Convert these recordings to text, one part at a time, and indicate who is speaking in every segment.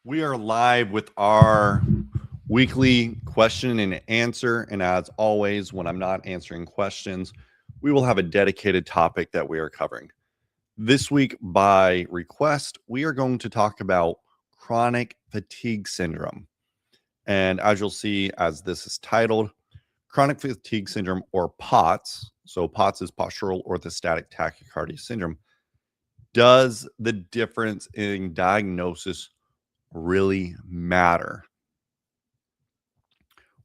Speaker 1: We are live with our weekly question and answer. And as always, when I'm not answering questions, we will have a dedicated topic that we are covering. This week, by request, we are going to talk about chronic fatigue syndrome. And as you'll see, as this is titled, chronic fatigue syndrome, or POTS, so POTS is postural orthostatic tachycardia syndrome, does the difference in diagnosis really matter?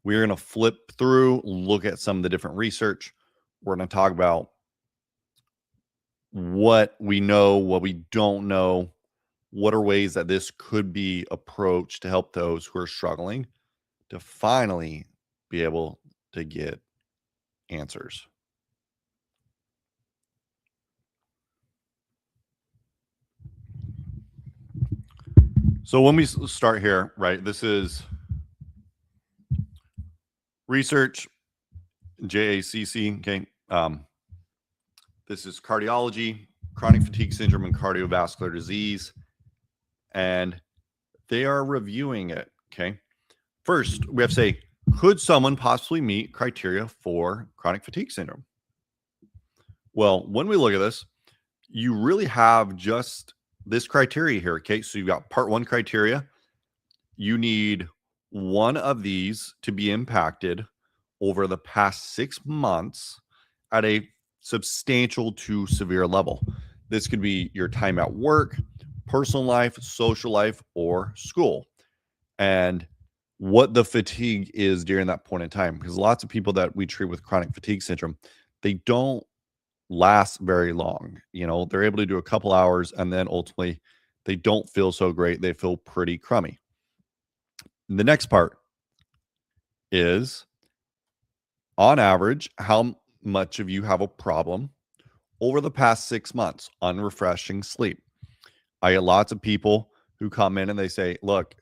Speaker 1: We're going to flip through, look at some of the different research. We're going to talk about what we know, what we don't know, what are ways that this could be approached to help those who are struggling to finally be able to get answers. So when we start here, right, this is research, JACC, okay. This is cardiology, chronic fatigue syndrome, and cardiovascular disease. And they are reviewing it, okay? First, we have to say, could someone possibly meet criteria for chronic fatigue syndrome? Well, when we look at this, you really have just this criteria here, okay? So you've got part one criteria. You need one of these to be impacted over the past 6 months at a substantial to severe level. This could be your time at work, personal life, social life, or school. And what the fatigue is during that point in time. Because lots of people that we treat with chronic fatigue syndrome, they don't last very long. You know, they're able to do a couple hours and then ultimately they don't feel so great. They feel pretty crummy. The next part is on average, how much of you have a problem over the past 6 months, unrefreshing sleep. I get lots of people who come in and they say, look,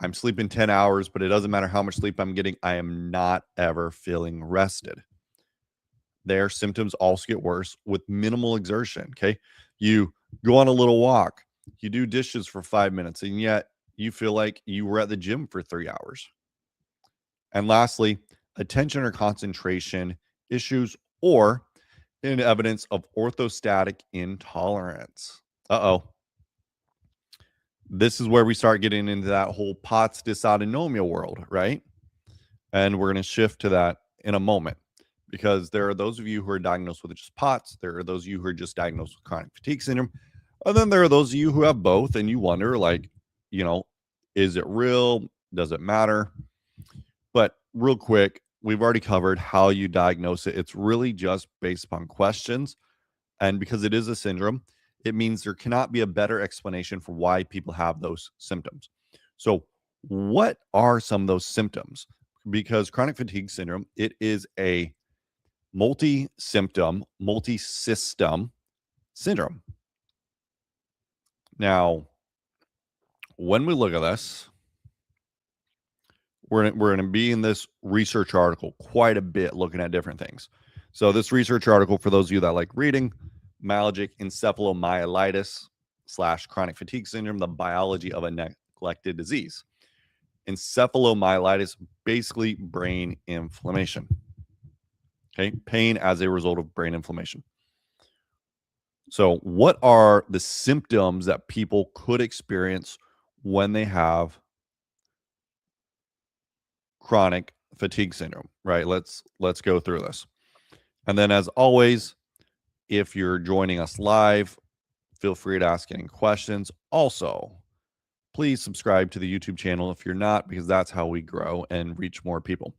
Speaker 1: I'm sleeping 10 hours, but it doesn't matter how much sleep I'm getting. I am not ever feeling rested. Their symptoms also get worse with minimal exertion. Okay. You go on a little walk, you do dishes for 5 minutes, and yet you feel like you were at the gym for 3 hours. And lastly, attention or concentration issues or in evidence of orthostatic intolerance. Uh-oh. This is where we start getting into that whole POTS dysautonomia world, right? And we're going to shift to that in a moment because there are those of you who are diagnosed with just POTS. There are those of you who are just diagnosed with chronic fatigue syndrome. And then there are those of you who have both and you wonder, like, you know, is it real? Does it matter? But real quick, we've already covered how you diagnose it. It's really just based upon questions. And because it is a syndrome, it means there cannot be a better explanation for why people have those symptoms. So, what are some of those symptoms? Because chronic fatigue syndrome, it is a multi-symptom, multi-system syndrome. Now, when we look at this, we're going to be in this research article quite a bit looking at different things. So this research article, for those of you that like reading, myalgic encephalomyelitis / chronic fatigue syndrome, the biology of a neglected disease. Encephalomyelitis, basically brain inflammation. Okay, pain as a result of brain inflammation. So what are the symptoms that people could experience when they have chronic fatigue syndrome, right? Let's go through this. And then as always, if you're joining us live, feel free to ask any questions. Also, please subscribe to the YouTube channel if you're not, because that's how we grow and reach more people.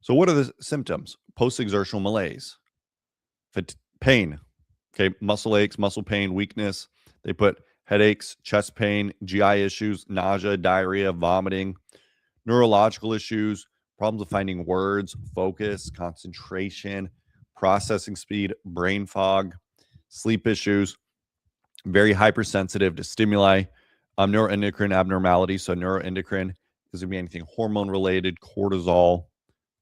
Speaker 1: So what are the symptoms? Post-exertional malaise, pain, okay, muscle aches, muscle pain, weakness. They put headaches, chest pain, GI issues, nausea, diarrhea, vomiting, neurological issues, problems with finding words, focus, concentration, processing speed, brain fog, sleep issues, very hypersensitive to stimuli, neuroendocrine abnormalities. So neuroendocrine is going to be anything hormone related, cortisol,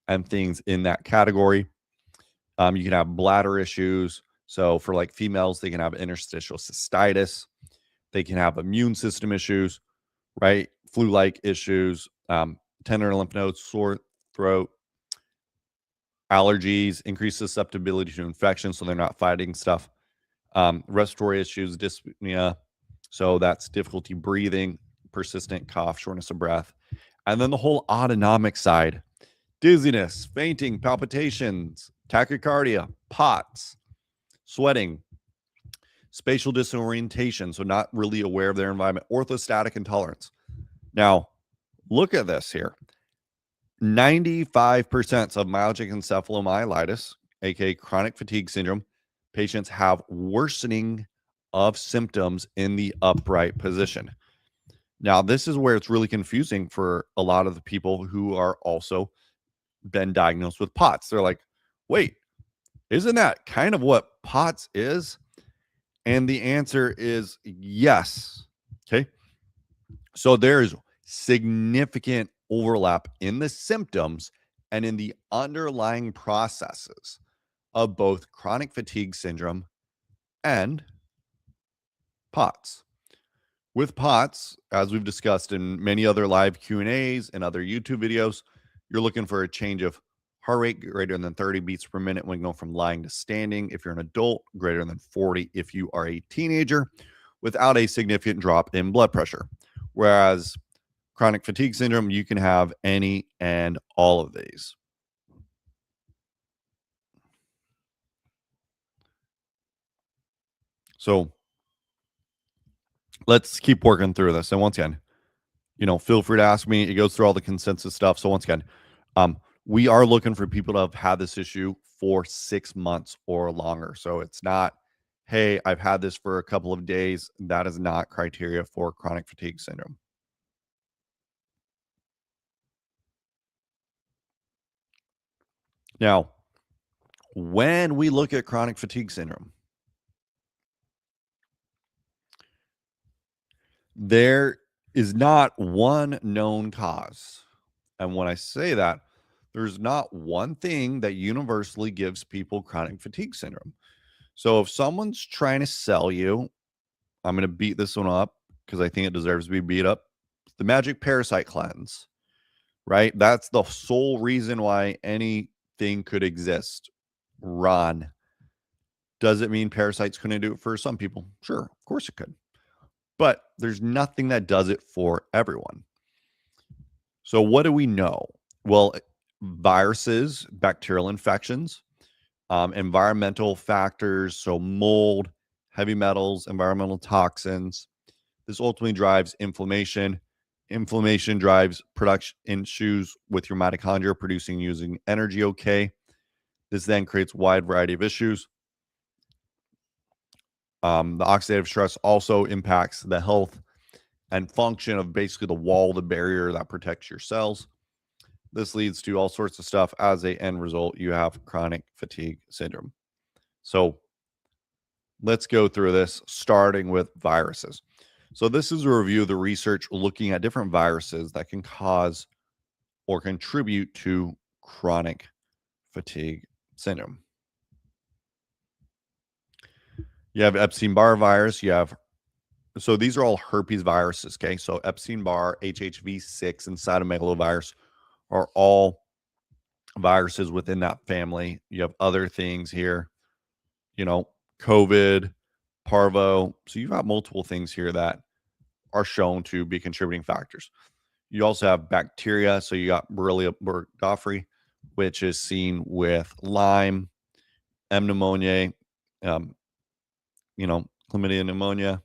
Speaker 1: and things in that category. You can have bladder issues. So for like females, they can have interstitial cystitis. They can have immune system issues, right? Flu-like issues, tender lymph nodes, sore throat, allergies, increased susceptibility to infection, so they're not fighting stuff. Respiratory issues, dyspnea, so that's difficulty breathing, persistent cough, shortness of breath. And then the whole autonomic side, dizziness, fainting, palpitations, tachycardia, POTS, sweating, spatial disorientation, so not really aware of their environment, orthostatic intolerance. Now, look at this here. 95% of myalgic encephalomyelitis, aka chronic fatigue syndrome, patients have worsening of symptoms in the upright position. Now, this is where it's really confusing for a lot of the people who are also been diagnosed with POTS. They're like, wait, isn't that kind of what POTS is? And the answer is yes. Okay. So there's significant overlap in the symptoms and in the underlying processes of both chronic fatigue syndrome and POTS. With POTS, as we've discussed in many other live Q&As and other YouTube videos, you're looking for a change of heart rate greater than 30 beats per minute when going from lying to standing if you're an adult, greater than 40 if you are a teenager, without a significant drop in blood pressure. Whereas chronic fatigue syndrome, you can have any and all of these. So let's keep working through this. And once again, feel free to ask me. It goes through all the consensus stuff. So once again, we are looking for people to have had this issue for 6 months or longer. So it's not, hey, I've had this for a couple of days. That is not criteria for chronic fatigue syndrome. Now, when we look at chronic fatigue syndrome, there is not one known cause. And when I say that, there's not one thing that universally gives people chronic fatigue syndrome. So if someone's trying to sell you, I'm going to beat this one up because I think it deserves to be beat up. The magic parasite cleanse, right? That's the sole reason why anything could exist. Run. Does it mean parasites couldn't do it for some people? Sure, of course it could. But there's nothing that does it for everyone. So what do we know? Well, viruses, bacterial infections, environmental factors, so mold, heavy metals, environmental toxins. This ultimately drives inflammation. Inflammation drives production issues with your mitochondria producing using energy. Okay. This then creates a wide variety of issues. The oxidative stress also impacts the health and function of basically the wall, the barrier that protects your cells. This leads to all sorts of stuff. As a end result, you have chronic fatigue syndrome. So let's go through this, starting with viruses. So this is a review of the research looking at different viruses that can cause or contribute to chronic fatigue syndrome. You have Epstein-Barr virus. So these are all herpes viruses, okay? So Epstein-Barr, HHV6, and cytomegalovirus are all viruses within that family. You have other things here, COVID, parvo. So you've got multiple things here that are shown to be contributing factors. You also have bacteria. So you got Borrelia burgdorferi, which is seen with Lyme, M. pneumoniae, chlamydia pneumonia.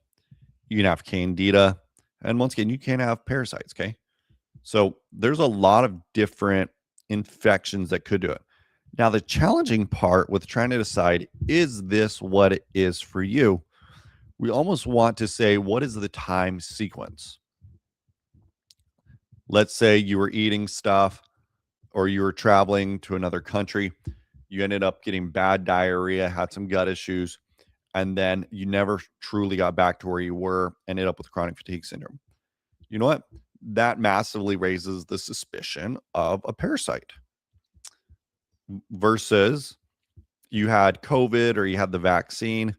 Speaker 1: You can have candida. And once again, you can have parasites, okay? So there's a lot of different infections that could do it. Now, the challenging part with trying to decide, is this what it is for you? We almost want to say, what is the time sequence? Let's say you were eating stuff or you were traveling to another country. You ended up getting bad diarrhea, had some gut issues, and then you never truly got back to where you were, ended up with chronic fatigue syndrome. You know what? That massively raises the suspicion of a parasite versus you had COVID or you had the vaccine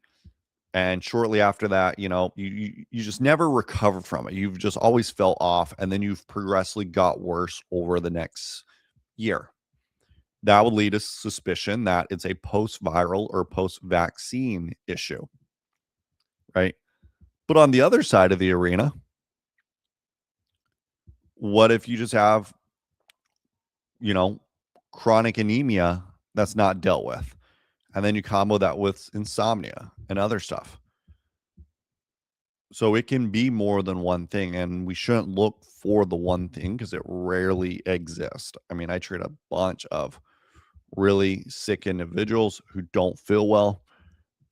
Speaker 1: And shortly after that, you just never recovered from it. You've just always fell off, and then you've progressively got worse over the next year. That would lead to suspicion that it's a post-viral or post-vaccine issue, right? But on the other side of the arena, what if you just have, chronic anemia that's not dealt with? And then you combo that with insomnia and other stuff. So it can be more than one thing, and we shouldn't look for the one thing because it rarely exists. I mean, I treat a bunch of really sick individuals who don't feel well,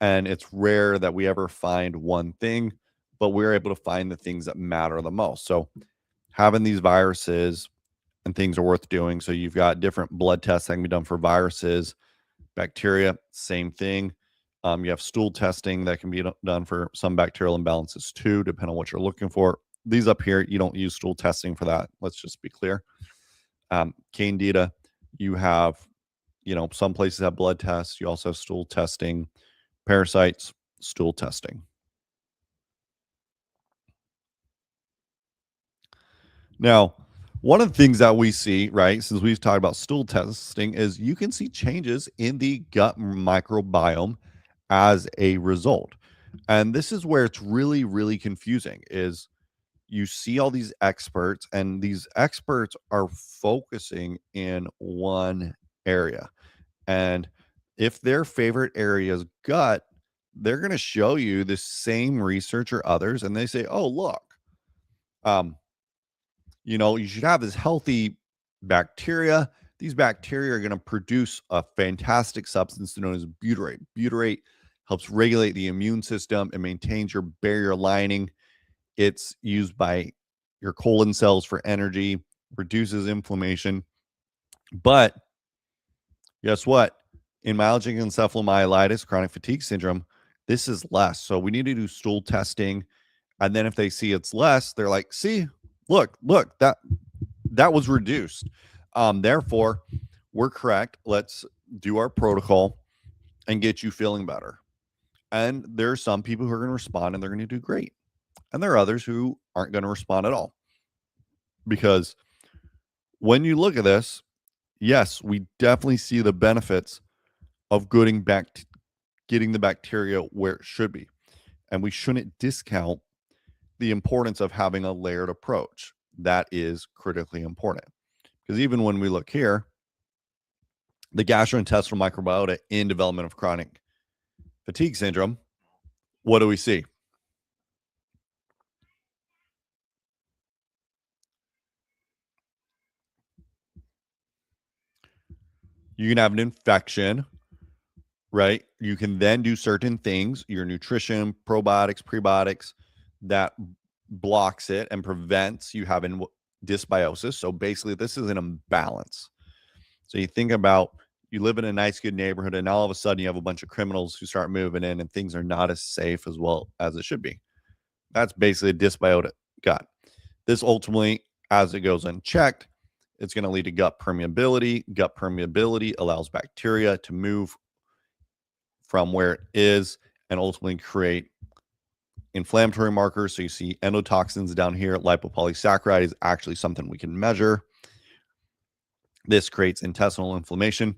Speaker 1: and it's rare that we ever find one thing, but we're able to find the things that matter the most. So having these viruses and things are worth doing. So you've got different blood tests that can be done for viruses, bacteria, same thing. You have stool testing that can be done for some bacterial imbalances too, depending on what you're looking for. These up here, you don't use stool testing for that. Let's just be clear. Candida, you have, some places have blood tests. You also have stool testing. Parasites, stool testing. Now, one of the things that we see, right, since we've talked about stool testing, is you can see changes in the gut microbiome as a result. And this is where it's really, really confusing is you see all these experts, and these experts are focusing in one area. And if their favorite area is gut, they're going to show you the same research or others, and they say, oh, look, you should have this healthy bacteria. These bacteria are going to produce a fantastic substance known as butyrate. Butyrate helps regulate the immune system and maintains your barrier lining. It's used by your colon cells for energy, reduces inflammation. But guess what? In myalgic encephalomyelitis, chronic fatigue syndrome, this is less. So we need to do stool testing. And then if they see it's less, they're like, see, look, that was reduced. Therefore, we're correct. Let's do our protocol and get you feeling better. And there are some people who are going to respond and they're going to do great. And there are others who aren't going to respond at all. Because when you look at this, yes, we definitely see the benefits of getting the bacteria where it should be. And we shouldn't discount the importance of having a layered approach. That is critically important. Because even when we look here, the gastrointestinal microbiota in development of chronic fatigue syndrome, what do we see? You can have an infection, right? You can then do certain things, your nutrition, probiotics, prebiotics, that blocks it and prevents you having dysbiosis. So basically, this is an imbalance. So you think about, you live in a nice, good neighborhood, and all of a sudden you have a bunch of criminals who start moving in, and things are not as safe as well as it should be. That's basically a dysbiotic gut. This ultimately, as it goes unchecked, it's going to lead to gut permeability. Gut permeability allows bacteria to move from where it is and ultimately create inflammatory markers. So you see endotoxins down here. Lipopolysaccharide is actually something we can measure. This creates intestinal inflammation.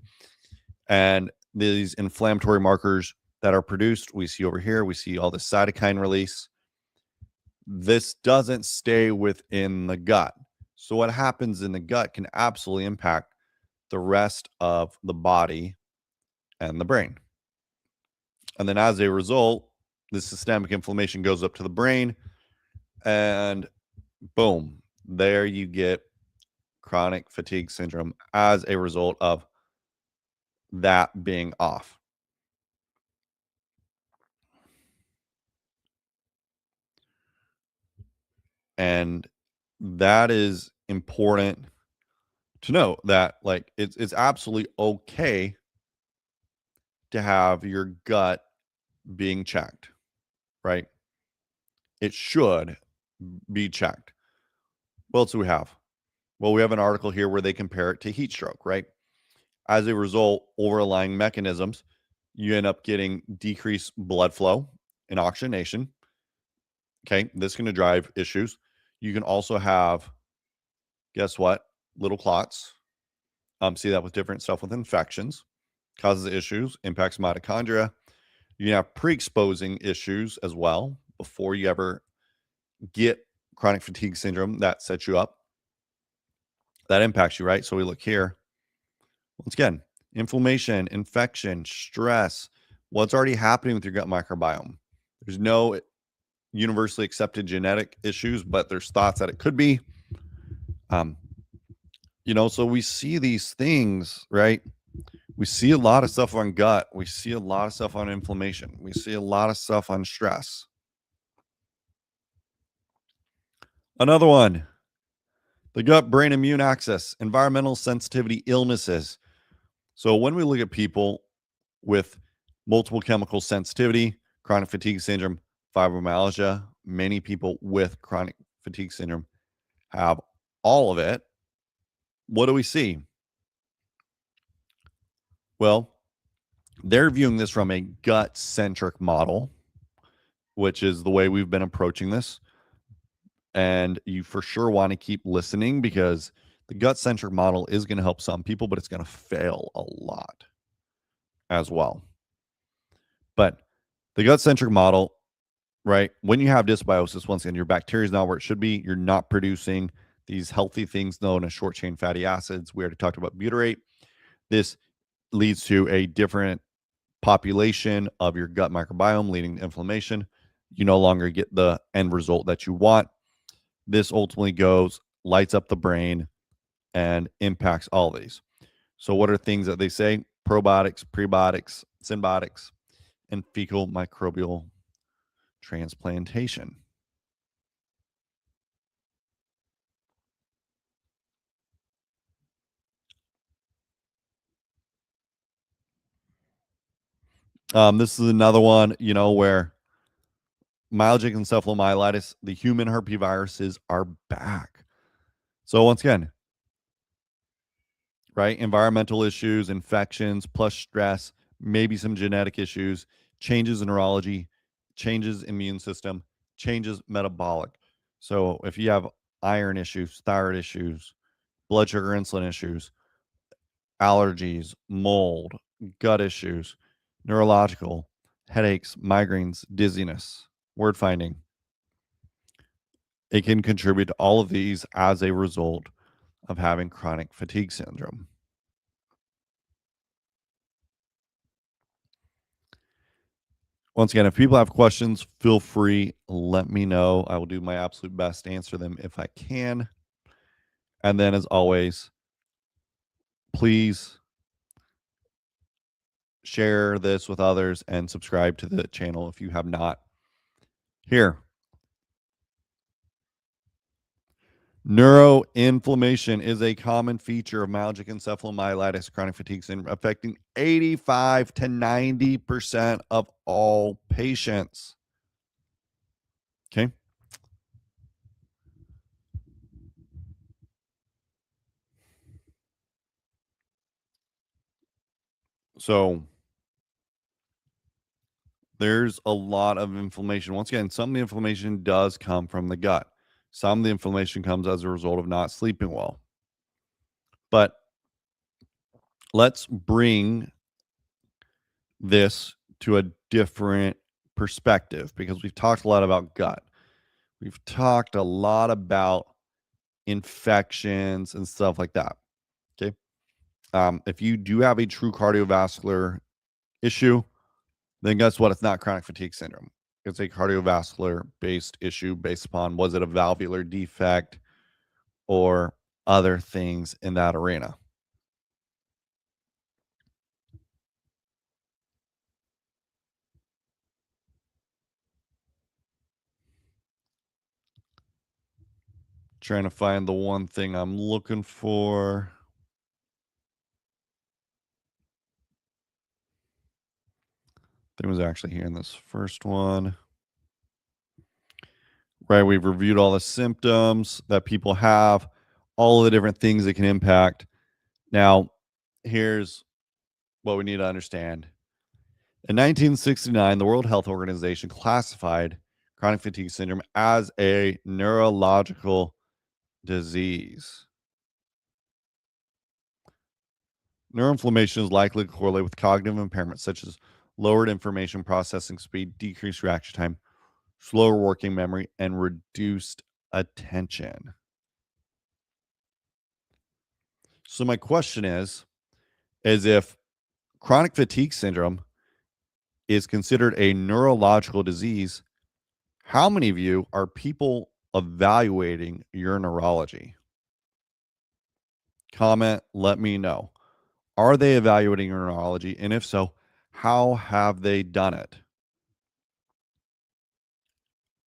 Speaker 1: And these inflammatory markers that are produced, we see over here, we see all the cytokine release. This doesn't stay within the gut. So what happens in the gut can absolutely impact the rest of the body and the brain. And then as a result, the systemic inflammation goes up to the brain, and boom, there you get chronic fatigue syndrome as a result of that being off. And that is important to know, that like it's absolutely okay to have your gut being checked, right? It should be checked. What else do we have? Well, we have an article here where they compare it to heat stroke, right? As a result, overlying mechanisms, you end up getting decreased blood flow, and oxygenation. Okay, this is going to drive issues. You can also have, guess what? Little clots. See that with different stuff with infections, causes issues, impacts mitochondria. You can have pre-exposing issues as well before you ever get chronic fatigue syndrome that sets you up. That impacts you, right? So we look here. Once again, inflammation, infection, stress, what's already happening with your gut microbiome. There's no universally accepted genetic issues, but there's thoughts that it could be. So we see these things, right? We see a lot of stuff on gut. We see a lot of stuff on inflammation. We see a lot of stuff on stress. Another one, the gut-brain immune axis, environmental sensitivity illnesses. So when we look at people with multiple chemical sensitivity, chronic fatigue syndrome, fibromyalgia, many people with chronic fatigue syndrome have all of it. What do we see? Well, they're viewing this from a gut-centric model, which is the way we've been approaching this. And you for sure want to keep listening because the gut-centric model is going to help some people, but it's going to fail a lot as well. But the gut-centric model, right? When you have dysbiosis, once again, your bacteria is not where it should be. You're not producing these healthy things known as short-chain fatty acids. We already talked about butyrate. This leads to a different population of your gut microbiome, leading to inflammation. You no longer get the end result that you want. This ultimately lights up the brain and impacts all these. So what are things that they say? Probiotics, prebiotics, symbiotics, and fecal microbial transplantation. This is another one, where myalgic encephalomyelitis, the human herpesviruses are back. So once again, right? Environmental issues, infections, plus stress, maybe some genetic issues, changes in neurology, changes immune system, changes metabolic. So if you have iron issues, thyroid issues, blood sugar, insulin issues, allergies, mold, gut issues, neurological, headaches, migraines, dizziness, word finding, it can contribute to all of these as a result of having chronic fatigue syndrome. Once again, if people have questions, feel free, let me know. I will do my absolute best to answer them if I can. And then, as always, please share this with others and subscribe to the channel if you have not. Here, neuroinflammation is a common feature of myalgic encephalomyelitis, chronic fatigue syndrome, affecting 85 to 90% of all patients. Okay. So there's a lot of inflammation. Once again, some of the inflammation does come from the gut. Some of the inflammation comes as a result of not sleeping well. But let's bring this to a different perspective because we've talked a lot about gut. We've talked a lot about infections and stuff like that. Okay. If you do have a true cardiovascular issue, then guess what? It's not chronic fatigue syndrome. It's a cardiovascular based issue based upon was it a valvular defect or other things in that arena. Trying to find the one thing I'm looking for. It was actually here in this first one. Right, we've reviewed all the symptoms that people have, all of the different things that can impact. Now, here's what we need to understand. In 1969, the World Health Organization classified chronic fatigue syndrome as a neurological disease. Neuroinflammation is likely to correlate with cognitive impairments such as lowered information processing speed, decreased reaction time, slower working memory, and reduced attention. So my question is if chronic fatigue syndrome is considered a neurological disease, how many of you are people evaluating your neurology? Comment, let me know. Are they evaluating your neurology? And if so, how have they done it?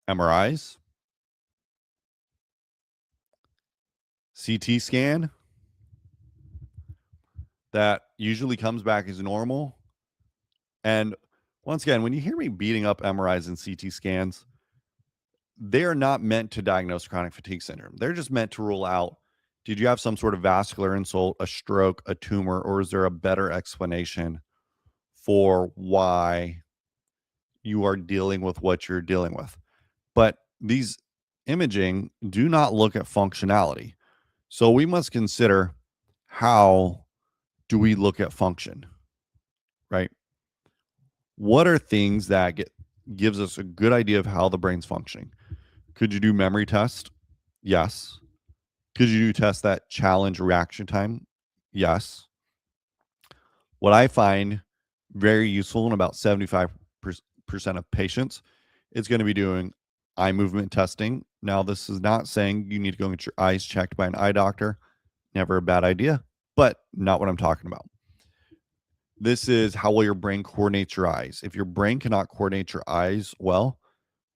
Speaker 1: MRIs? CT scan? That usually comes back as normal. And once again, when you hear me beating up MRIs and CT scans, they are not meant to diagnose chronic fatigue syndrome. They're just meant to rule out, did you have some sort of vascular insult, a stroke, a tumor, or is there a better explanation for why you are dealing with what you're dealing with? But these imaging do not look at functionality. So we must consider, how do we look at function, right? What are things that gives us a good idea of how the brain's functioning? Could you do memory test? Yes. Could you do tests that challenge reaction time? Yes. What I find very useful in about 75% of patients is going to be doing eye movement testing. Now, this is not saying you need to go get your eyes checked by an eye doctor. Never a bad idea, but not what I'm talking about. This is how well your brain coordinates your eyes. If your brain cannot coordinate your eyes well,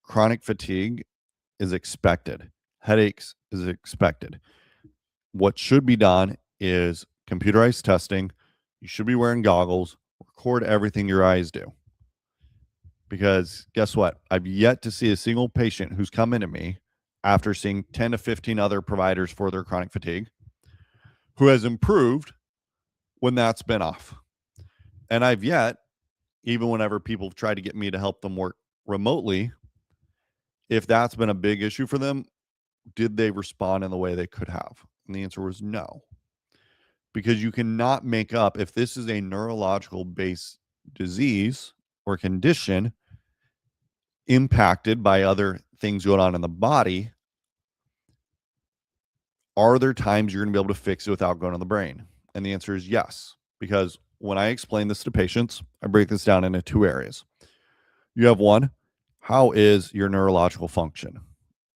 Speaker 1: chronic fatigue is expected. Headaches is expected. What should be done is computerized testing. You should be wearing goggles, record everything your eyes do. Because guess what? I've yet to see a single patient who's come into me after seeing 10 to 15 other providers for their chronic fatigue who has improved when that's been off. And I've yet, even whenever people have tried to get me to help them work remotely, if that's been a big issue for them, did they respond in the way they could have? And the answer was no. Because you cannot make up, if this is a neurological based disease or condition impacted by other things going on in the body, are there times you're going to be able to fix it without going to the brain? And the answer is yes. Because when I explain this to patients, I break this down into two areas. You have one, how is your neurological function?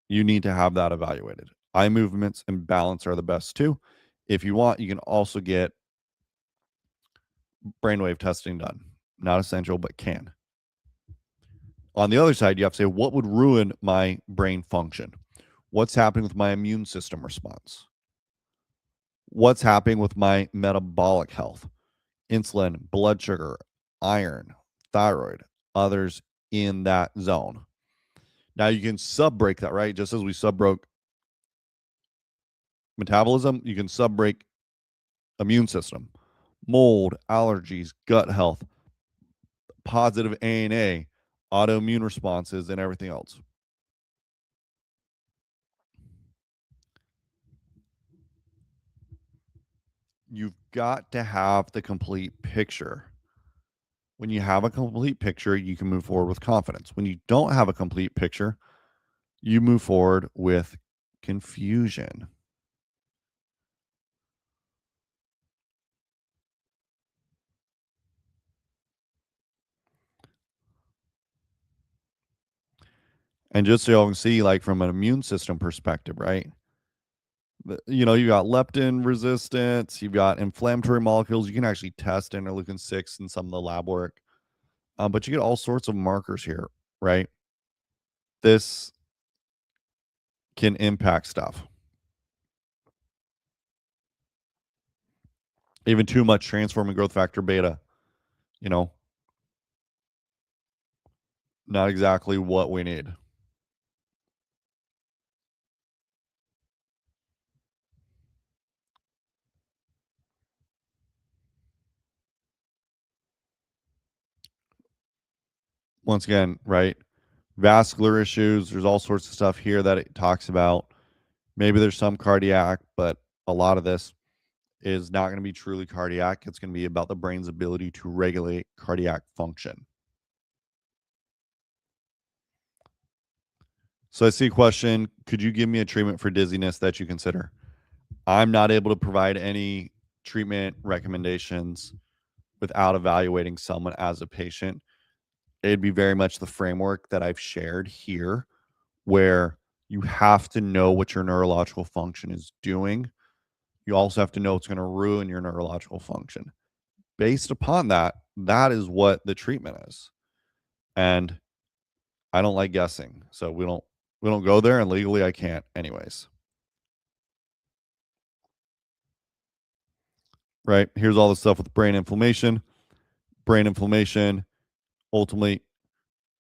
Speaker 1: You need to have that evaluated. Eye movements and balance are the best too. If you want, you can also get brainwave testing done. Not essential, but can. On the other side, you have to say, what would ruin my brain function? What's happening with my immune system response? What's happening with my metabolic health? Insulin, blood sugar, iron, thyroid, others in that zone. Now you can sub-break that, right? Just as we sub-broke metabolism, you can sub-break immune system, mold, allergies, gut health, positive ANA, autoimmune responses, and everything else. You've got to have the complete picture. When you have a complete picture, you can move forward with confidence. When you don't have a complete picture, you move forward with confusion. And just so y'all can see, like from an immune system perspective, right? You know, you got leptin resistance, you've got inflammatory molecules. You can actually test interleukin 6 in some of the lab work, but you get all sorts of markers here, right? This can impact stuff. Even too much transforming growth factor beta, you know, not exactly what we need. once again, right? Vascular issues. There's all sorts of stuff here that it talks about. Maybe there's some cardiac, but a lot of this is not going to be truly cardiac. It's going to be about the brain's ability to regulate cardiac function. So I see a question. Could you give me a treatment for dizziness that you consider? I'm not able to provide any treatment recommendations without evaluating someone as a patient. It'd be very much the framework that I've shared here, where you have to know what your neurological function is doing. You also have to know what's going to ruin your neurological function. Based upon that, that is what the treatment is. And I don't like guessing. So we don't go there, and legally I can't anyways. Right? Here's all the stuff with brain inflammation. Brain inflammation, ultimately,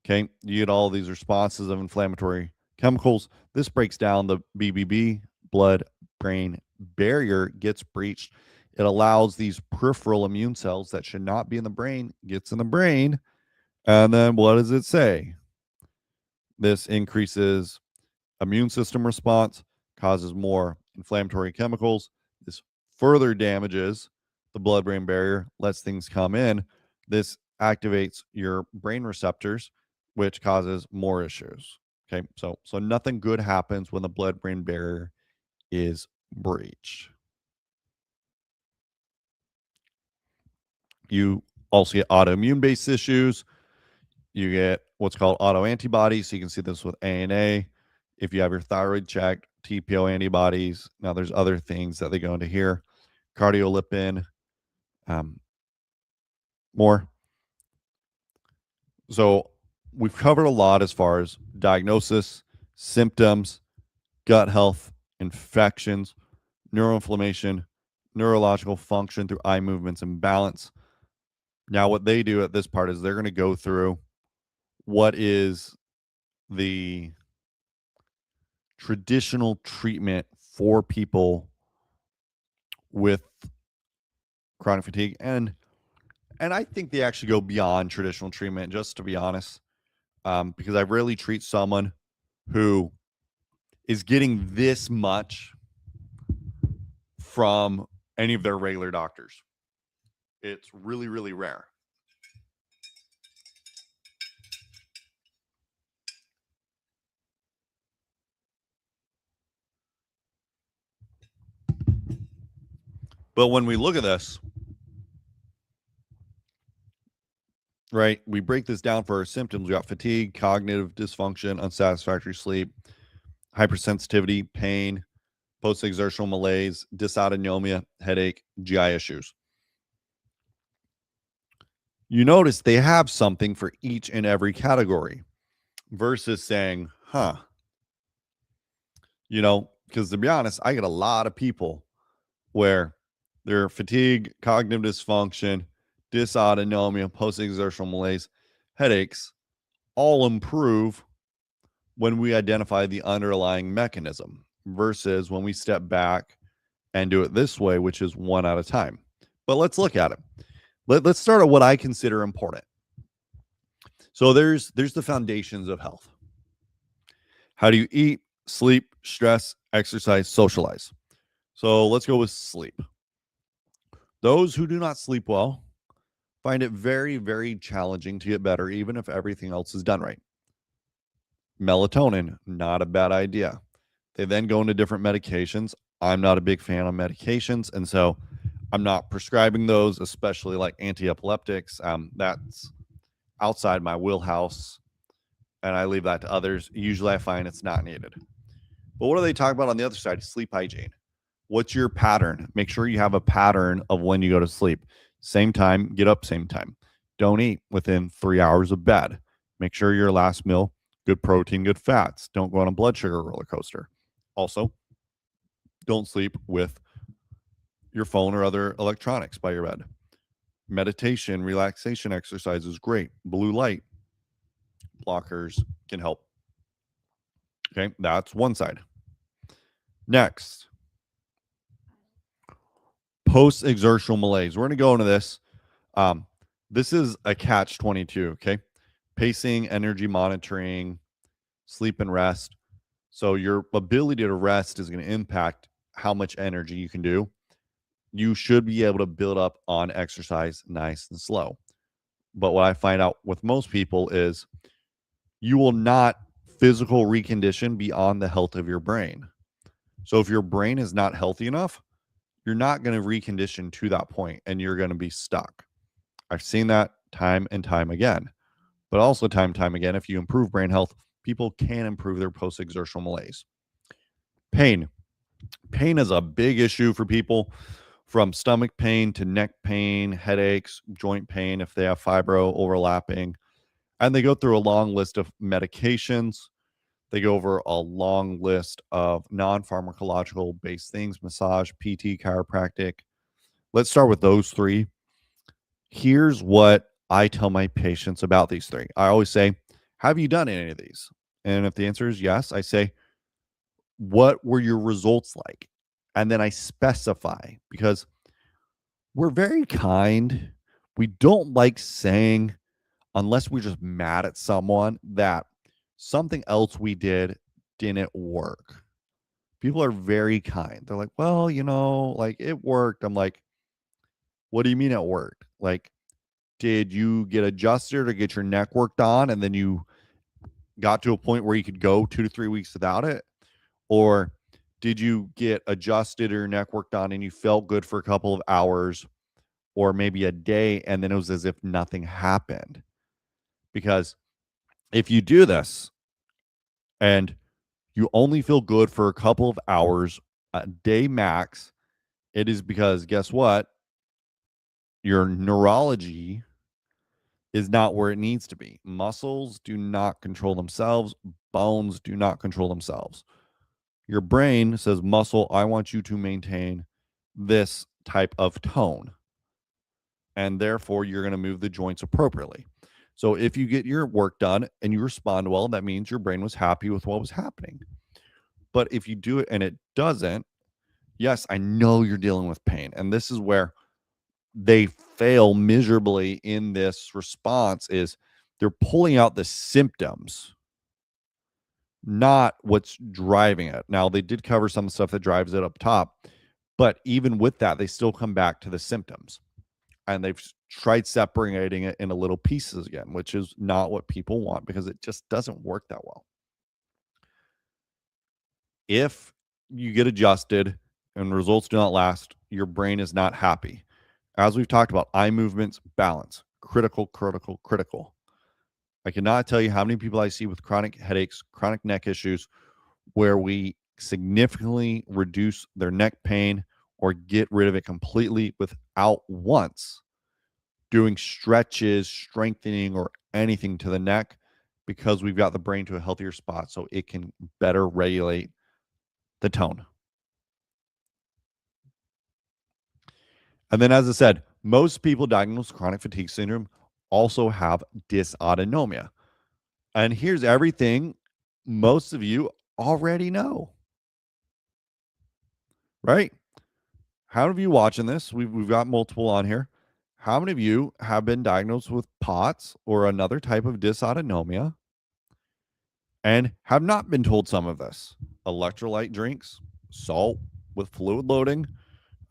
Speaker 1: okay, you get all these responses of inflammatory chemicals. This breaks down the BBB, blood brain barrier gets breached. It allows these peripheral immune cells that should not be in the brain, gets in the brain. And then what does it say? This increases immune system response, causes more inflammatory chemicals. This further damages the blood brain barrier, lets things come in. This activates your brain receptors, which causes more issues. Okay, so nothing good happens when the blood brain barrier is breached. You also get autoimmune based issues. You get what's called autoantibodies. So you can see this with ANA. If you have your thyroid checked, TPO antibodies. Now there's other things that they go into here. Cardiolipin, more. So we've covered a lot as far as diagnosis, symptoms, gut health, infections, neuroinflammation, neurological function through eye movements and balance. Now, what they do at this part is they're going to go through what is the traditional treatment for people with chronic fatigue. And I think they actually go beyond traditional treatment, just to be honest, because I rarely treat someone who is getting this much from any of their regular doctors. It's really, really rare. But when we look at this, right, we break this down for our symptoms. We got fatigue, cognitive dysfunction, unsatisfactory sleep, hypersensitivity, pain, post-exertional malaise, dysautonomia, headache, GI issues. You notice they have something for each and every category versus saying, because to be honest, I get a lot of people where their fatigue, cognitive dysfunction, dysautonomia, post-exertional malaise, headaches all improve when we identify the underlying mechanism versus when we step back and do it this way, which is one at a time. But let's look at it. Let's start at what I consider important. So there's the foundations of health. How do you eat, sleep, stress, exercise, socialize? So let's go with sleep. Those who do not sleep well find it very, very challenging to get better, even if everything else is done right. Melatonin, not a bad idea. They then go into different medications. I'm not a big fan of medications, and so I'm not prescribing those, especially like anti-epileptics. That's outside my wheelhouse, and I leave that to others. Usually I find it's not needed. But what do they talk about on the other side? Sleep hygiene. What's your pattern? Make sure you have a pattern of when you go to sleep. Same time, get up same time. Don't eat within 3 hours of bed. Make sure your last meal, good protein, good fats. Don't go on a blood sugar roller coaster. Also, don't sleep with your phone or other electronics by your bed. Meditation, relaxation exercise is great. Blue light blockers can help. Okay, that's one side. Next, post-exertional malaise. We're going to go into this. This is a catch-22, okay? pacing, energy monitoring, sleep and rest. So your ability to rest is going to impact how much energy you can do. You should be able to build up on exercise nice and slow. But what I find out with most people is you will not physical recondition beyond the health of your brain. So if your brain is not healthy enough, you're not going to recondition to that point and you're going to be stuck. I've seen that time and time again. But also time and time again, if you improve brain health, people can improve their post-exertional malaise. Pain. Pain is a big issue for people, from stomach pain to neck pain, headaches, joint pain if they have fibro overlapping. And they go through a long list of medications. They go over a long list of non-pharmacological based things: massage, PT, chiropractic. Let's start with those three. Here's what I tell my patients about these three. I always say, have you done any of these? And if the answer is yes, I say, what were your results like? And then I specify, because we're very kind. We don't like saying, unless we're just mad at someone, that something else we did didn't work. People are very kind. They're like, well, like it worked. I'm like, what do you mean it worked? Like, did you get adjusted or get your neck worked on and then you got to a point where you could go 2 to 3 weeks without it? Or did you get adjusted or your neck worked on and you felt good for a couple of hours or maybe a day and then it was as if nothing happened? Because if you do this and you only feel good for a couple of hours, a day max, it is because, guess what? Your neurology is not where it needs to be. Muscles do not control themselves. Bones do not control themselves. Your brain says, muscle, I want you to maintain this type of tone. And therefore, you're going to move the joints appropriately. So if you get your work done and you respond well, that means your brain was happy with what was happening. But if you do it and it doesn't, yes, I know you're dealing with pain. And this is where they fail miserably in this response, is they're pulling out the symptoms, not what's driving it. Now, they did cover some stuff that drives it up top, but even with that, they still come back to the symptoms. And they've tried separating it into little pieces again, which is not what people want because it just doesn't work that well. If you get adjusted and results do not last, your brain is not happy. As we've talked about, eye movements, balance, critical, critical, critical. I cannot tell you how many people I see with chronic headaches, chronic neck issues, where we significantly reduce their neck pain or get rid of it completely without once doing stretches, strengthening, or anything to the neck, because we've got the brain to a healthier spot so it can better regulate the tone. And then, as I said, most people diagnosed with chronic fatigue syndrome also have dysautonomia. And here's everything most of you already know, right? How many of you watching this? We've got multiple on here. How many of you have been diagnosed with POTS or another type of dysautonomia and have not been told some of this? Electrolyte drinks, salt with fluid loading.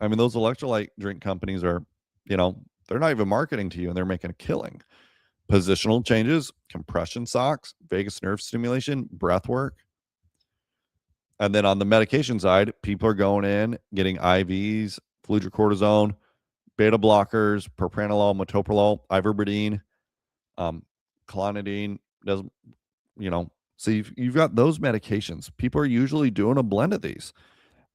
Speaker 1: I mean, those electrolyte drink companies are, they're not even marketing to you and they're making a killing. Positional changes, compression socks, vagus nerve stimulation, breath work. And then on the medication side, people are going in, getting IVs, fludrocortisone, beta blockers, propranolol, metoprolol, ivermectin, clonidine. Doesn't, so you've got those medications. People are usually doing a blend of these.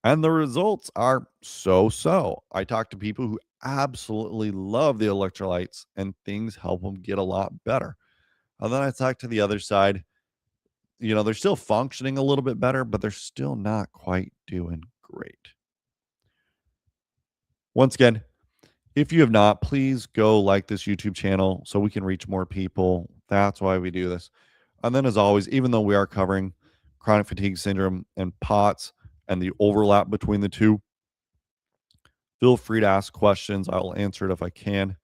Speaker 1: And the results are so. I talk to people who absolutely love the electrolytes and things help them get a lot better. And then I talk to the other side. They're still functioning a little bit better, but they're still not quite doing great. Once again, if you have not, please go like this YouTube channel so we can reach more people. That's why we do this. And then, as always, even though we are covering chronic fatigue syndrome and POTS and the overlap between the two, feel free to ask questions. I will answer it if I can.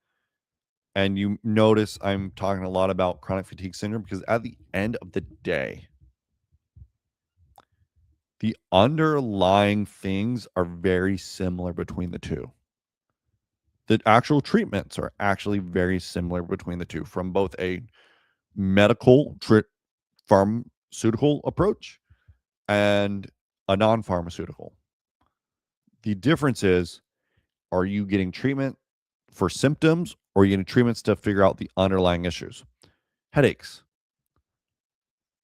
Speaker 1: And you notice I'm talking a lot about chronic fatigue syndrome because at the end of the day, the underlying things are very similar between the two. The actual treatments are actually very similar between the two from both a medical pharmaceutical approach and a non-pharmaceutical. The difference is, are you getting treatment for symptoms or are you getting treatments to figure out the underlying issues? Headaches,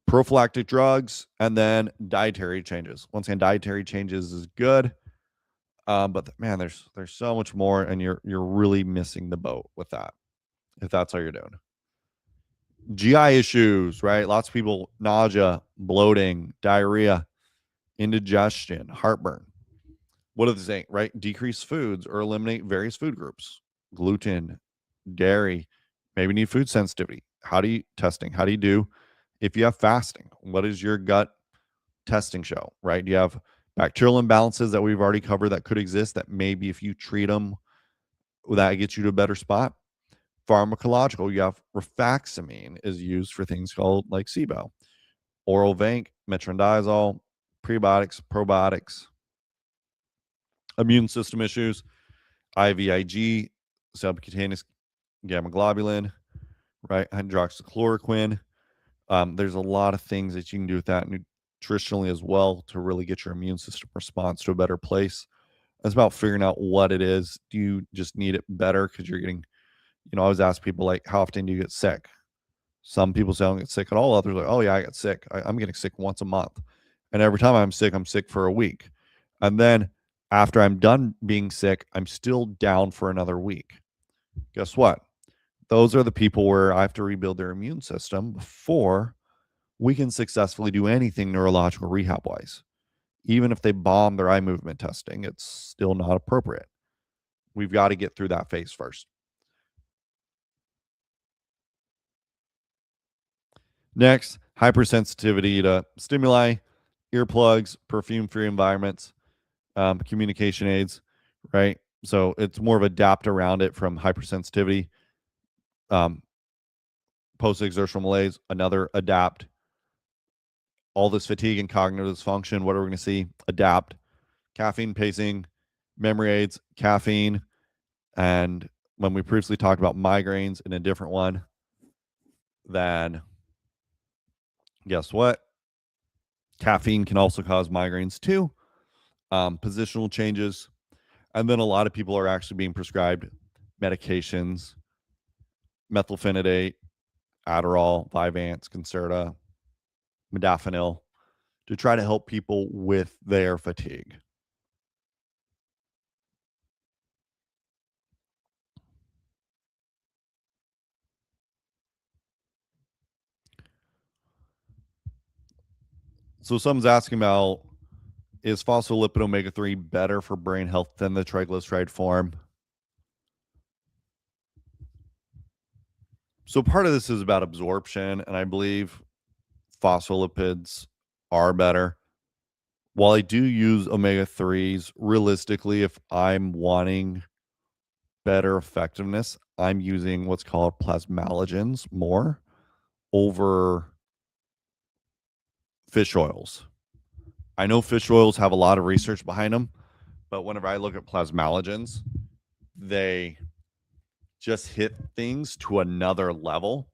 Speaker 1: prophylactic drugs, and then dietary changes. Once again, dietary changes is good. But man, there's so much more, and you're really missing the boat with that if that's all you're doing. GI issues, right? Lots of people, nausea, bloating, diarrhea, indigestion, heartburn. What are they saying, right? Decrease foods or eliminate various food groups, gluten, dairy, maybe need food sensitivity. How do you testing? How do you do if you have fasting? What does your gut testing show, right? Do you have bacterial imbalances that we've already covered that could exist that maybe if you treat them, that gets you to a better spot? Pharmacological, you have rifaximin is used for things called like SIBO, oral vanc, metronidazole, prebiotics, probiotics, immune system issues, IVIG, subcutaneous gamma globulin, right? Hydroxychloroquine. There's a lot of things that you can do with that nutritionally as well to really get your immune system response to a better place. It's about figuring out what it is. Do you just need it better because you're getting, I always ask people like, how often do you get sick? Some people say I don't get sick at all. Others are like, oh yeah, I get sick. I'm getting sick once a month. And every time I'm sick for a week. And then after I'm done being sick, I'm still down for another week. Guess what? Those are the people where I have to rebuild their immune system before we can successfully do anything neurological rehab wise. Even if they bomb their eye movement testing, it's still not appropriate. We've got to get through that phase first. Next, hypersensitivity to stimuli, earplugs, perfume-free environments, communication aids, right? So it's more of adapt around it from hypersensitivity. Post-exertional malaise, another adapt. All this fatigue and cognitive dysfunction, what are we going to see? Adapt. Caffeine pacing, memory aids, caffeine. And when we previously talked about migraines in a different one, then guess what? Caffeine can also cause migraines too. Positional changes. And then a lot of people are actually being prescribed medications, methylphenidate, Adderall, Vyvanse, Concerta, modafinil, to try to help people with their fatigue. So someone's asking about, is phospholipid omega-3 better for brain health than the triglyceride form? So part of this is about absorption, and I believe phospholipids are better. While I do use omega-3s, realistically, if I'm wanting better effectiveness, I'm using what's called plasmalogens more over fish oils. I know fish oils have a lot of research behind them, but whenever I look at plasmalogens, they just hit things to another level.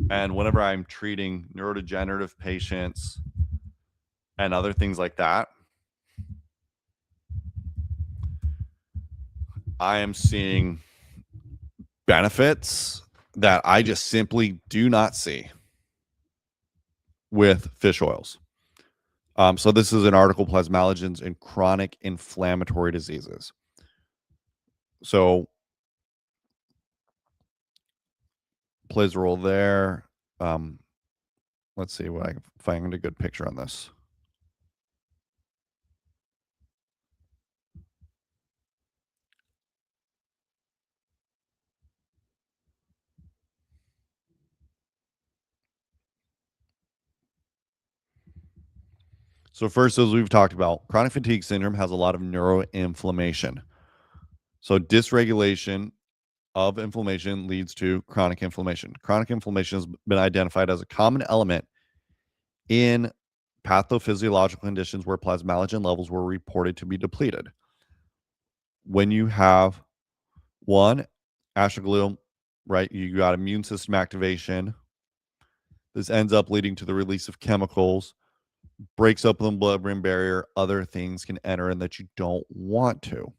Speaker 1: And whenever I'm treating neurodegenerative patients and other things like that, I am seeing benefits that I just simply do not see with fish oils. So this is an article, plasmalogens in chronic inflammatory diseases. So plays a role there. Let's see what I can find a good picture on this. So first, as we've talked about, chronic fatigue syndrome has a lot of neuroinflammation. So dysregulation of inflammation leads to chronic inflammation. Chronic inflammation has been identified as a common element in pathophysiological conditions where plasmalogen levels were reported to be depleted. When you have one, astroglial, right, you got immune system activation. This ends up leading to the release of chemicals, breaks open the blood-brain barrier. Other things can enter in that you don't want to.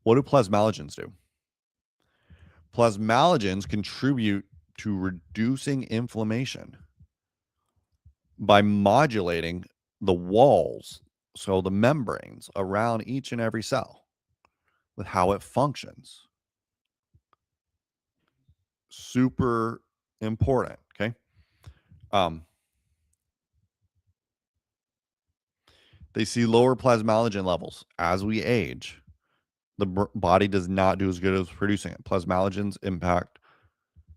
Speaker 1: What do plasmalogens do? Plasmalogens contribute to reducing inflammation by modulating the walls, so the membranes around each and every cell, with how it functions. Super important, okay? They see lower plasmalogen levels as we age. The body does not do as good as producing it. Plasmalogens impact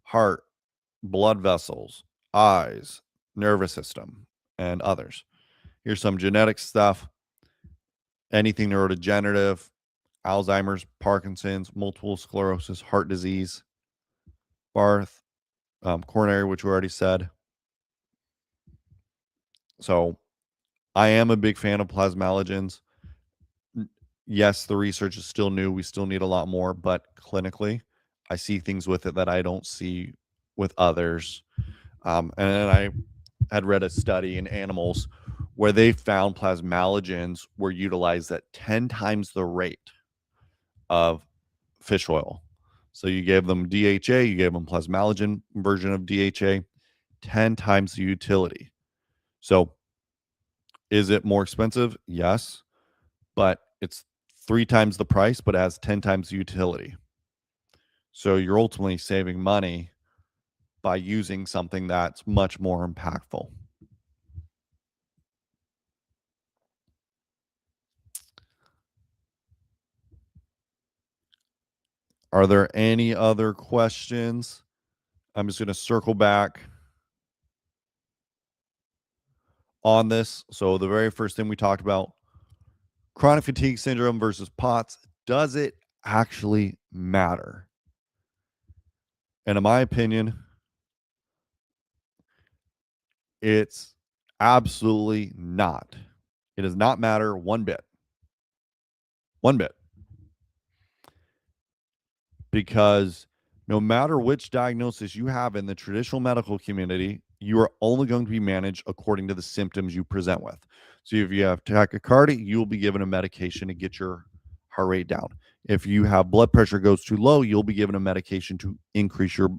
Speaker 1: heart, blood vessels, eyes, nervous system, and others. Here's some genetic stuff. Anything neurodegenerative, Alzheimer's, Parkinson's, multiple sclerosis, heart disease, Barth, coronary, which we already said. So I am a big fan of plasmalogens. Yes, the research is still new. We still need a lot more, but clinically, I see things with it that I don't see with others. And I had read a study in animals where they found plasmalogens were utilized at 10 times the rate of fish oil. So you gave them DHA, you gave them plasmalogen version of DHA, 10 times the utility. So is it more expensive? Yes, but it's 3 times the price, but it has 10 times the utility. So you're ultimately saving money by using something that's much more impactful. Are there any other questions? I'm just going to circle back on this. So the very first thing we talked about, chronic fatigue syndrome versus POTS, does it actually matter? And in my opinion, it's absolutely not. It does not matter one bit. One bit. Because no matter which diagnosis you have in the traditional medical community, you are only going to be managed according to the symptoms you present with. So if you have tachycardia, you will be given a medication to get your heart rate down. If you have blood pressure goes too low, you'll be given a medication to increase your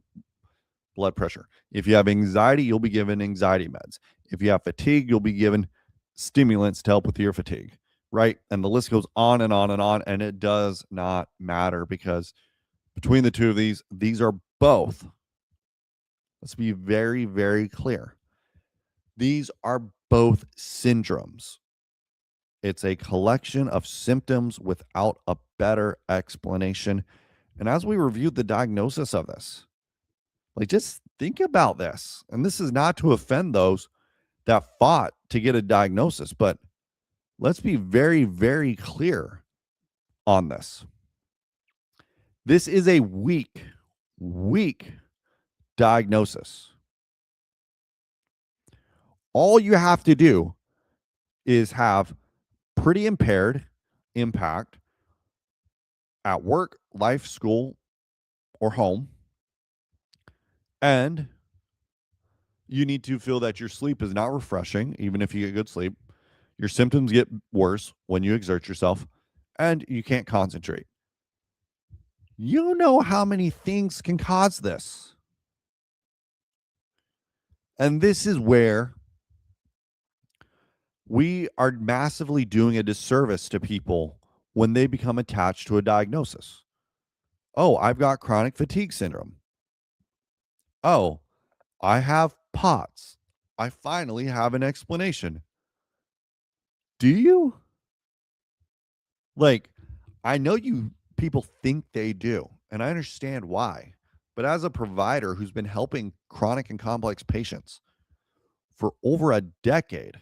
Speaker 1: blood pressure. If you have anxiety, you'll be given anxiety meds. If you have fatigue, you'll be given stimulants to help with your fatigue, right? And the list goes on and on and on. And it does not matter because between the two of these are both, let's be very, very clear. These are both syndromes. It's a collection of symptoms without a better explanation. And as we reviewed the diagnosis of this, like just think about this. And this is not to offend those that fought to get a diagnosis, but let's be very, very clear on this. This is a weak diagnosis. All you have to do is have pretty impaired impact at work, life, school, or home. And you need to feel that your sleep is not refreshing, even if you get good sleep. Your symptoms get worse when you exert yourself, and you can't concentrate. You know how many things can cause this. And this is where we are massively doing a disservice to people when they become attached to a diagnosis. Oh, I've got chronic fatigue syndrome. Oh, I have POTS. I finally have an explanation. Do you? Like, I know you people think they do, and I understand why. But as a provider who's been helping chronic and complex patients for over a decade,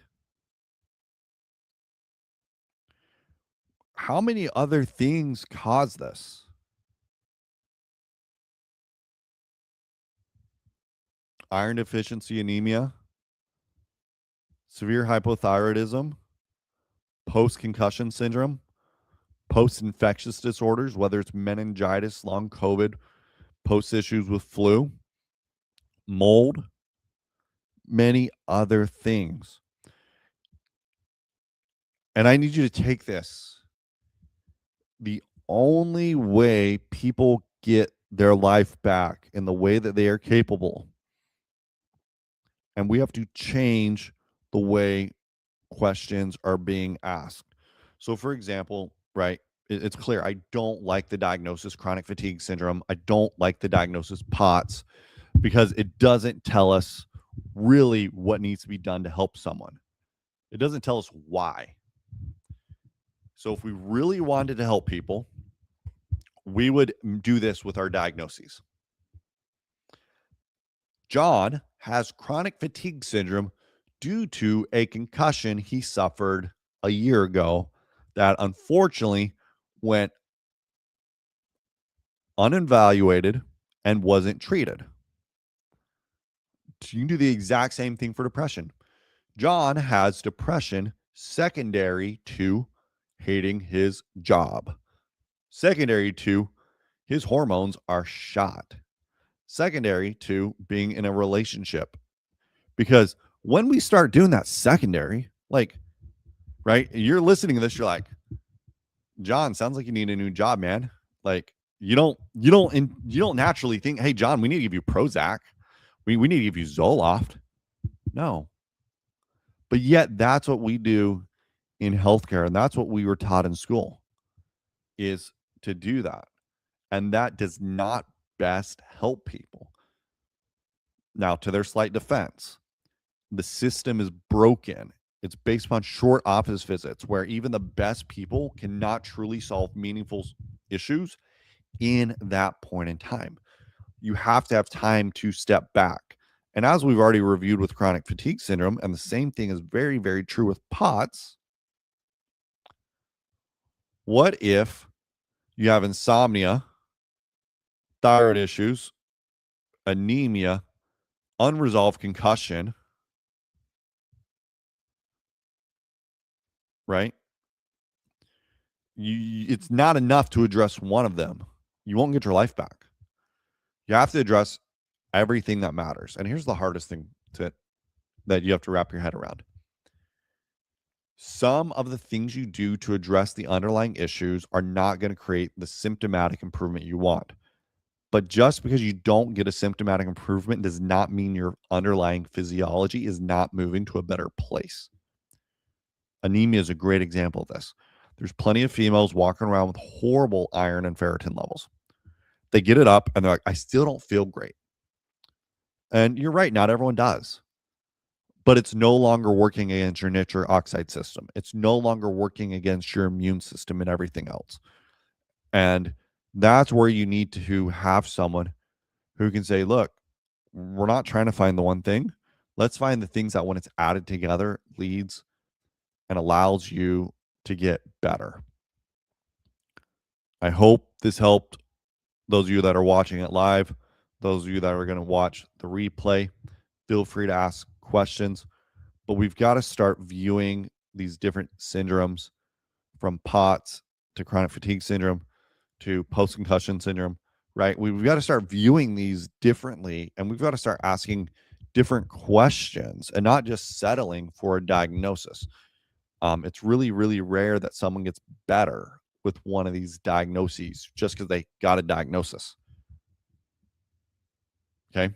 Speaker 1: how many other things cause this? Iron deficiency anemia, severe hypothyroidism, post-concussion syndrome, post-infectious disorders, whether it's meningitis, long COVID, post issues with flu, mold, many other things. And I need you to take this. The only way people get their life back in the way that they are capable, and we have to change the way questions are being asked. So, for example, right, it's clear I don't like the diagnosis chronic fatigue syndrome. I don't like the diagnosis POTS because it doesn't tell us really what needs to be done to help someone. It doesn't tell us why. So, if we really wanted to help people, we would do this with our diagnoses. John has chronic fatigue syndrome due to a concussion he suffered a year ago that unfortunately went unevaluated and wasn't treated. You can do the exact same thing for depression. John has depression secondary to hating his job, secondary to his hormones are shot, secondary to being in a relationship. Because when we start doing that secondary, like, right, you're listening to this, you're like, John, sounds like you need a new job, man. Like, you don't naturally think, hey, John, we need to give you Prozac. We need to give you Zoloft. No. But yet that's what we do in healthcare. And that's what we were taught in school, is to do that. And that does not best help people. Now, to their slight defense, the system is broken. It's based upon short office visits where even the best people cannot truly solve meaningful issues in that point in time. You have to have time to step back. And as we've already reviewed with chronic fatigue syndrome, and the same thing is very, very true with POTS, what if you have insomnia, thyroid issues, anemia, unresolved concussion, right? It's not enough to address one of them. You won't get your life back. You have to address everything that matters. And here's the hardest thing that you have to wrap your head around. Some of the things you do to address the underlying issues are not going to create the symptomatic improvement you want. But just because you don't get a symptomatic improvement does not mean your underlying physiology is not moving to a better place. Anemia is a great example of this. There's plenty of females walking around with horrible iron and ferritin levels. They get it up and they're like, I still don't feel great. And you're right, not everyone does. But it's no longer working against your nitric oxide system. It's no longer working against your immune system and everything else. And that's where you need to have someone who can say, look, we're not trying to find the one thing. Let's find the things that when it's added together leads and allows you to get better. I hope this helped those of you that are watching it live. Those of you that are going to watch the replay, feel free to ask questions. But we've got to start viewing these different syndromes, from POTS to chronic fatigue syndrome to post-concussion syndrome, right? We've got to start viewing these differently, and we've got to start asking different questions and not just settling for a diagnosis. It's really, really rare that someone gets better with one of these diagnoses just because they got a diagnosis. Okay.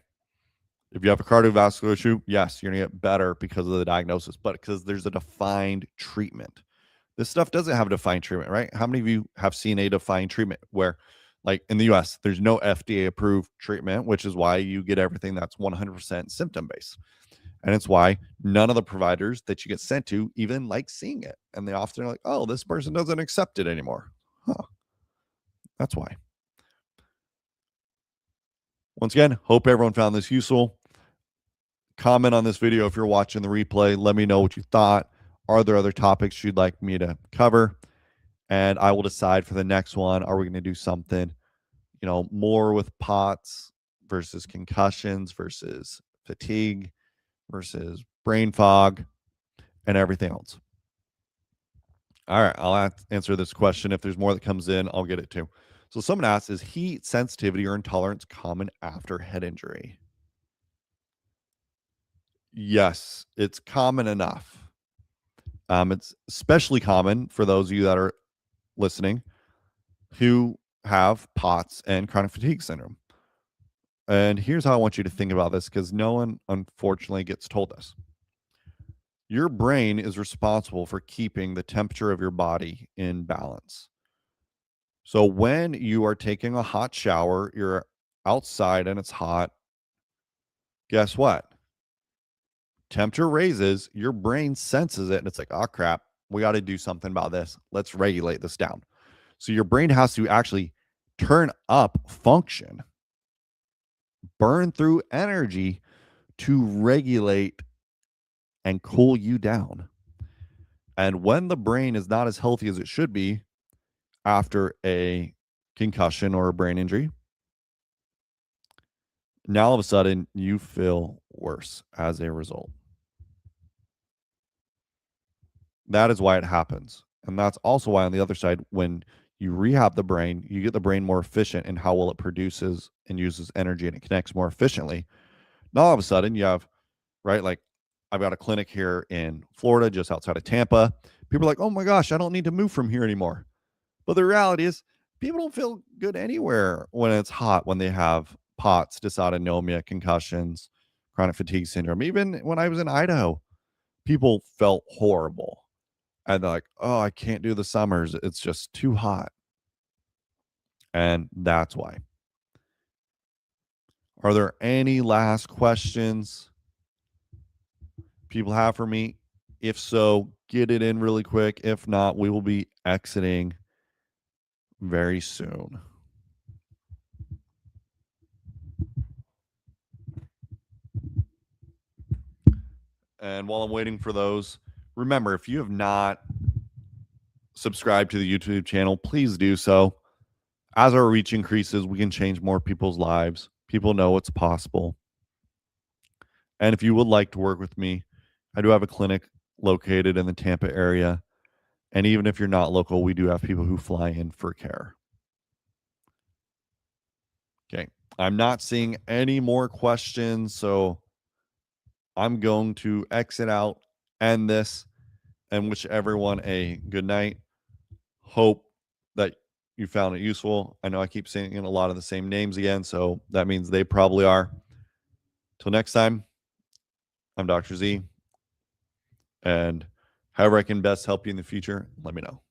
Speaker 1: If you have a cardiovascular issue, yes, you're going to get better because of the diagnosis, but because there's a defined treatment. This stuff doesn't have a defined treatment, right? How many of you have seen a defined treatment where, like in the US, there's no FDA approved treatment, which is why you get everything that's 100% symptom based. And it's why none of the providers that you get sent to even like seeing it. And they often are like, oh, this person doesn't accept it anymore. Huh. That's why. Once again, hope everyone found this useful. Comment on this video if you're watching the replay. Let me know what you thought. Are there other topics you'd like me to cover? And I will decide for the next one, are we going to do something, more with POTS versus concussions versus fatigue versus brain fog and everything else. All right, I'll answer this question. If there's more that comes in, I'll get it too. So someone asks, is heat sensitivity or intolerance common after head injury? Yes, it's common enough. It's especially common for those of you that are listening who have POTS and chronic fatigue syndrome. And here's how I want you to think about this, because no one, unfortunately, gets told this. Your brain is responsible for keeping the temperature of your body in balance. So when you are taking a hot shower, you're outside and it's hot, guess what? Temperature raises, your brain senses it, and it's like, oh crap, we got to do something about this. Let's regulate this down. So your brain has to actually turn up function, burn through energy to regulate and cool you down. And when the brain is not as healthy as it should be after a concussion or a brain injury, now all of a sudden you feel worse as a result. That is why it happens. And that's also why on the other side, when you rehab the brain, you get the brain more efficient in how well it produces and uses energy, and it connects more efficiently. Now all of a sudden you have, right? Like I've got a clinic here in Florida, just outside of Tampa. People are like, oh my gosh, I don't need to move from here anymore. But the reality is people don't feel good anywhere when it's hot, when they have POTS, dysautonomia, concussions, chronic fatigue syndrome. Even when I was in Idaho, people felt horrible. And they're like, oh, I can't do the summers. It's just too hot. And that's why. Are there any last questions people have for me? If so, get it in really quick. If not, we will be exiting very soon. And while I'm waiting for those, remember, if you have not subscribed to the YouTube channel, please do so. As our reach increases, we can change more people's lives. People know it's possible. And if you would like to work with me, I do have a clinic located in the Tampa area. And even if you're not local, we do have people who fly in for care. Okay. I'm not seeing any more questions, so I'm going to exit out, end this, and wish everyone a good night. Hope that you found it useful. I know I keep saying a lot of the same names again, so that means they probably are. Till next time, I'm Dr. Z. And however I can best help you in the future, let me know.